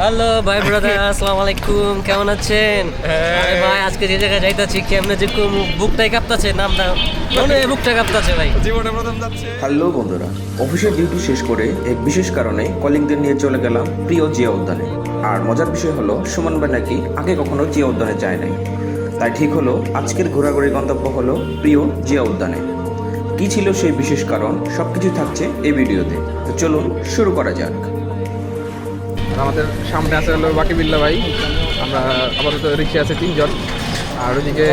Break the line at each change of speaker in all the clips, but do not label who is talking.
Hello ভাই brother, আসসালামু আলাইকুম। কেমন আছেন? আরে ভাই আজকে যে জায়গায় যাইতাছি কেমনে যে বুকটাই কাঁপতাছে, নাম দাও মনে বুকটা কাঁপতাছে ভাই।
জীবনে প্রথম যাচ্ছে।
হ্যালো বন্ধুরা, অফিসের ডিউটি শেষ করে এক বিশেষ কারণে কলিগদের নিয়ে চলে গেলাম প্রিয় জিয়া উদ্যানে। আর মজার বিষয় হলো সুমন ভাই নাকি আগে কখনো জিয়া উদ্যানে যায় নাই। তাই ঠিক হলো আজকের ঘোরাঘুরির গন্তব্য হলো প্রিয় জিয়া উদ্যানে। কি ছিল সেই বিশেষ কারণ সবকিছু থাকছে এই ভিডিওতে, তো চলুন শুরু করা যাক।
আমাদের সামনে আছে হলো বাকি বিল্লা ভাই, আমরা আপাতত রিক্সা আছে 3 জন, আর ওদিকে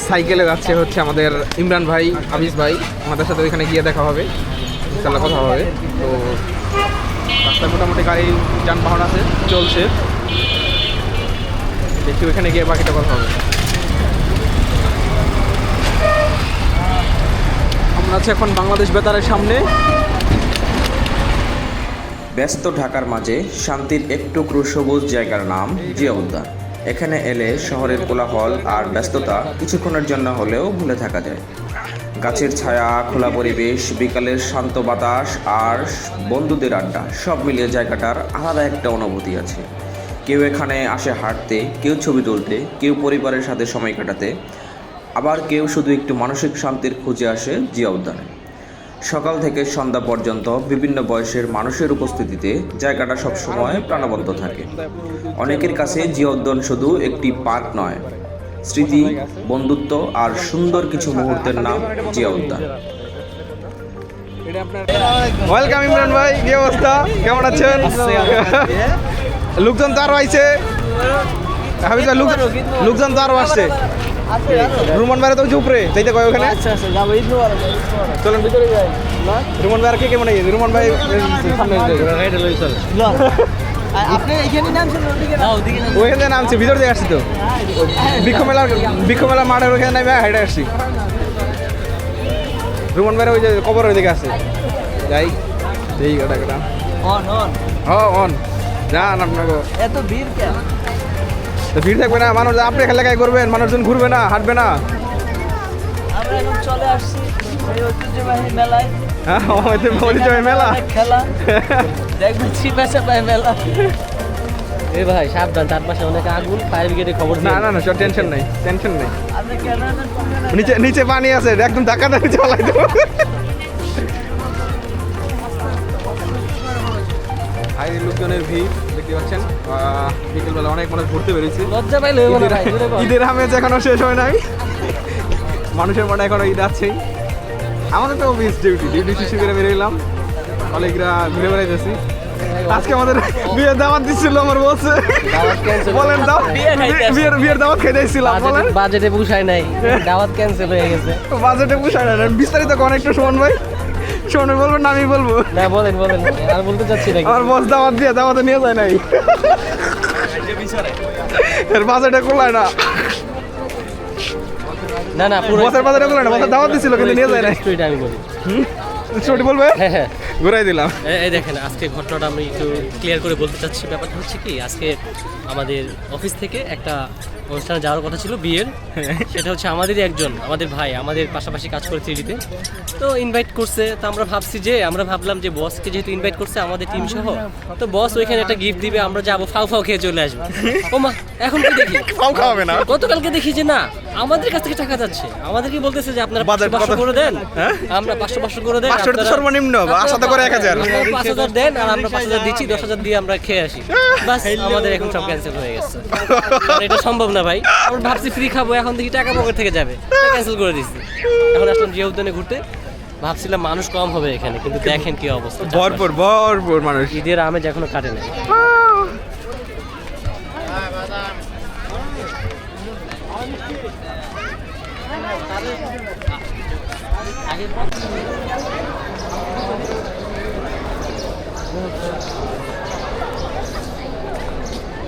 সাইকেলে যাচ্ছে হচ্ছে আমাদের ইমরান ভাই, আবিস ভাই। আমাদের সাথে ওইখানে গিয়ে দেখা হবে, ইনশাল্লাহ কথা হবে। তো রাস্তায় মোটামুটি গাড়ি যানবাহন আছে, চলছে, দেখি ওইখানে গিয়ে বাকিটা কথা হবে। আমরা আছি এখন বাংলাদেশ বেতারের সামনে।
ব্যস্ত ঢাকার মাঝে শান্তির এক টুকরো সবুজ জায়গার নাম জিয়া উদ্যান। এখানে এলে শহরের কোলাহল আর ব্যস্ততা কিছুক্ষণের জন্য হলেও ভুলে থাকা যায়। গাছের ছায়া, খোলা পরিবেশ, বিকালের শান্ত বাতাস আর বন্ধুদের আড্ডা, সব মিলিয়ে জায়গাটার আলাদা একটা অনুভূতি আছে। কেউ এখানে আসে হাঁটতে, কেউ ছবি তুলতে, কেউ পরিবারের সাথে সময় কাটাতে, আবার কেউ শুধু একটু মানসিক শান্তির খুঁজে আসে জিয়া উদ্যানে। সকাল থেকে সন্ধ্যা পর্যন্ত বিভিন্ন বয়সের মানুষের উপস্থিতিতে জায়গাটা সবসময় প্রাণবন্ত থাকে। অনেকের কাছে জিয়া উদ্যান শুধু একটি পার্ক নয়, স্মৃতি, বন্ধুত্ব আর সুন্দর কিছু মুহূর্তের নাম জিয়া উদ্যান।
ওয়েলকাম ইমরান ভাই, কি অবস্থা, কেমন আছেন? লোকজন তো আরো আইছে, হাবিজ ভাই, লোকজন তো আরো আসছে। রুমন ভাই তো উপরে যাইতে কয় ওখানে। চলেন ভিতরে যাই। রুমন ভাই আর কে কেমন আছে? রুমন ভাই সামনে ওইখানে নামছে, ভিতর দিয়ে আসছি তো। বৃক্ষ মেলা মাঠের ওইখানে নামে হেঁটে আসছি। রুমন ভাই ওই যে কবর ওই দিকে আছে, যাই এই কাটা অন যান। আপনাকে
এত ভিড় কেন?
তো ভিড় থাকবে না, মানুষ আপনি খেলাকাই করবেন, মানুষজন ঘুরবে না, হাঁটবে না।
আমরা এখন চলে আসছি এই ঐতিহ্যবাহী মেলায়।
হ্যাঁ, ঐতিহ্যবাহী মেলা
খেলা দেখবেন চিপাশা পায় মেলা। এ ভাই সাবধান, তার পাশে অনেক আগুন, ফায়ার ব্রিগেডে খবর
না
দিন।
না না, টেনশন নেই, টেনশন নেই।
আপনি কেন
নিচে নিচে পানি আছে, একদম ধাক্কা ধাক্কা চালাই দেবো। হাই লোকজনের ভিড় দেখতে পাচ্ছেন, বিকেলবেলা অনেক মানুষ ঘুরতে বেরিয়েছে।
লজ্জা পাইলে হইব না ভাই, জোরে বল।
ঈদের আমেজ এখনো শেষ হয় নাই, মানুষের মনে এখনো ঈদ আছেই। আমাদের তো অফিস ডিউটি শেষ করে বেরিয়েলাম, কলিগরা ঘুরে বেড়াইতেছি। আজকে আমাদের বিয়ের দাওয়াত দিচ্ছিল, আমার বলছে
দাওয়াত ক্যান্সেল।
বলেন দাও, বিয়ের দাওয়াত খেতে এসেছিলাম, বলেন
বাজেটে পুষায় নাই, দাওয়াত ক্যান্সেল হয়ে গেছে।
বাজেটে পুষায় না। বিস্তারিত অনেকটা সুমন ভাই, সুমন ভাই বলবো না আমি বলবো?
না বলেন বলেন, আর বলতে চাচ্ছি না।
আমার বস দাওয়াত দিয়ে দাওয়াতে নিয়ে যায় নাই, এর বাজেটে কোলায় না।
না না, পুরো
বসের বাজেটে কোলায় না, বসের দাওয়াত দিছিল কিন্তু নিয়ে যায় নাই।
স্টোরিটা আমি বলি।
স্টোরি বলবে?
হ্যাঁ হ্যাঁ,
ঘুরাই দিলাম।
এই দেখেন আজকে ঘটনাটা আমি একটু ক্লিয়ার করে বলতে চাচ্ছি। ব্যাপারটা হচ্ছে কি, আজকে আমাদের অফিস থেকে একটা অনুষ্ঠানে যাওয়ার কথা ছিল বিয়ের। সেটা হচ্ছে আমাদেরই একজন, আমাদের ভাই, আমাদের পাশাপাশি কাজ করে 3D তে। তো ইনভাইট করছে, তো আমরা ভাবলাম যে বসকে যেহেতু ইনভাইট করছে আমাদের টিম সহ, তো বস ওইখানে একটা গিফট দিবে, আমরা যাবো ফাউ খেয়ে চলে আসবো। ও মা, এখন কি দেখি
ফাউ খাওয়াবে না।
গতকালকে দেখি যে না, আমাদের কাছ থেকে টাকা যাচ্ছে, আমাদেরকে বলতেছে যে আপনারা 500 করে দেন, আমরা 500 করে দেন,
500 তো সর্বনিম্ন, আশা তো করে 1000,
5000 দেন, আর আমরা 5000 দিচ্ছি, 10000 দিয়ে আমরা খেয়ে আসি। বাস, আমাদের এখন সব ক্যান্সেল হয়ে গেছে। আর এটা সম্ভব না ভাই, আমরা ভাবছি ফ্রি খাবো, এখন দেখি টাকা পকেট থেকে যাবে, ক্যান্সেল করে দিচ্ছি। এখন আসলাম জিয়া উদ্যানে ঘুরতে, ভাবছিলাম মানুষ কম হবে এখানে, কিন্তু দেখেন কি অবস্থা,
ভরপুর মানুষ।
ঈদের আমেজ এখনো কাটে না।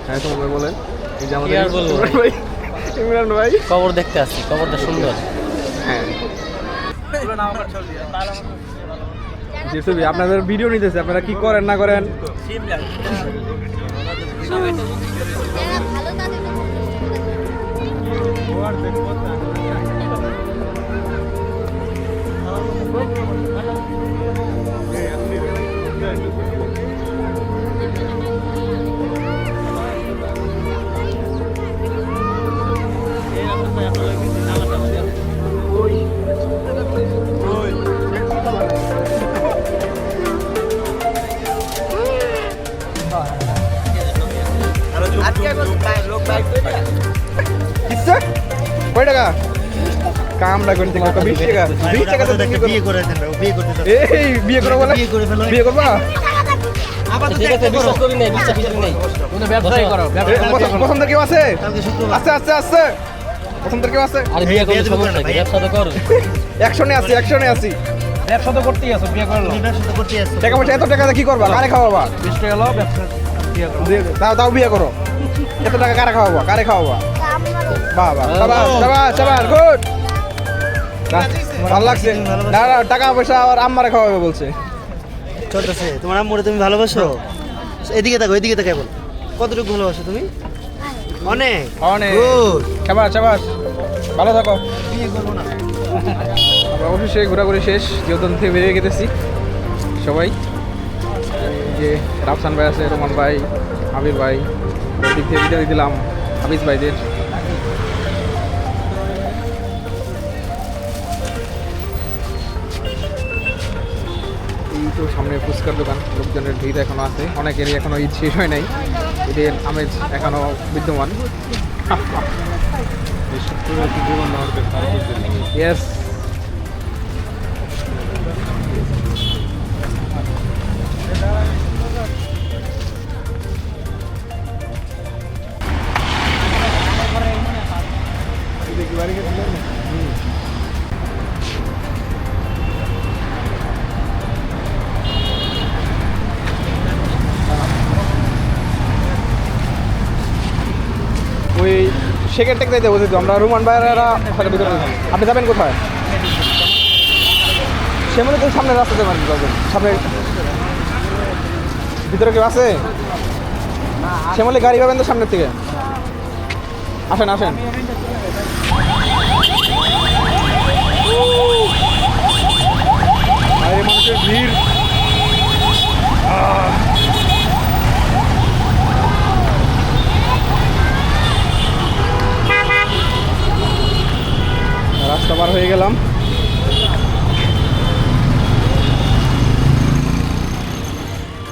হ্যাঁ তোমার বলেন, এই যে
কি আর বলবো
ভাই, ইমরান ভাই
কবর দেখতে আসছি, কবরটা সুন্দর।
হ্যাঁ আপনাদের ভিডিও নিতেছে, আপনারা কি করেন না করেন। কিসে কয় টাকা কামটা করে দিলাম 20 টাকা 20 টাকা তো
বিয়ে করে দেন বিয়ে করতে চান
এই বিয়ে করবো বলে
বিয়ে করে ফেলো
বিয়ে করবা
ঠিক আছে বিশ্বাস করি নাই বিশ্বাস করি নাই তুমি ব্যবসায় করো
পছন্দ কেউ আছে
কালকে শুক্রবার
আছে আছে আছে পছন্দ কেউ আছে
আরে বিয়ে করলে
বিয়ে দেবো
সমস্যা
না,
কি
ভাই।
ব্যবসা তো করো
একশনে আছি
ব্যবসা তো করতেই আছো বিয়ে করলো
তুমি ব্যবসা করতে আসছো
টাকা পয়সা এত টাকা দিয়ে কি করবা কারে খাওয়াবা
20 টাকা হলো ব্যবসা বিয়ে করো
তাও তাও বিয়ে করো এত টাকা কারে খাওয়াবা বাহ বাহ শাবাশ শাবাশ শাবাশ গুড ভালো লাগছে না না টাকা পয়সা আর আম্মারে খাওয়াবে বলছে
চলতেছে তোমার আম্মুরে তুমি ভালোবাসো এদিকে তাকাও এদিকে তাকাই বল কতটুকু ভালোবাসো তুমি অনেক
অনেক
Good.
শাবাশ শাবাশ ভালো থাকো
বিয়ে করবো না
আমরা অবশ্যই ঘোরাঘুরি শেষ জিওদন থেকে বেরিয়ে গেতেছি সবাই এই যে রাফসান ভাই আছে রোমান ভাই আবির ভাই ওদিক থেকে বিদায় দিলাম হাফিজ ভাইদের এই তো সামনে ফুচকার দোকান লোকজনের ভিড় এখনো আছে অনেকেরই এখনো ঈদ শেষ হয় নাই ঈদের আমেজ এখনো বিদ্যমান ইয়েস ওই সেকেন্ড টেক যাইতে বলছি তো আমরা রুমান ভাইয়েরা হয়তো ভিতরে যাবেন। আপনি যাবেন কোথায় সেমনি তো সামনে রাস্তাতে যাবেন সামনে ভিতরে কেউ আছে শ্যামলি গাড়ি পাবেন তো সামনের থেকে আসেন আসেন বাইরে মানুষের ভিড় রাস্তা পার হয়ে গেলাম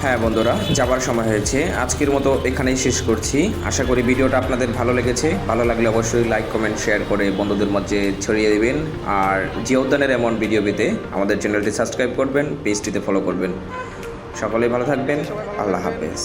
হ্যাঁ বন্ধুরা, যাবার সময় হয়েছে। আজকের মতো এখানেই শেষ করছি। আশা করি ভিডিওটা আপনাদের ভালো লেগেছে। ভালো লাগলে অবশ্যই লাইক কমেন্ট শেয়ার করে বন্ধুদের মধ্যে ছড়িয়ে দেবেন। আর জিয়া উদ্যানের এমন ভিডিও পেতে আমাদের চ্যানেলটি সাবস্ক্রাইব করবেন, পেজটিতে ফলো করবেন। সকলেই ভালো থাকবেন। আল্লাহ হাফেজ।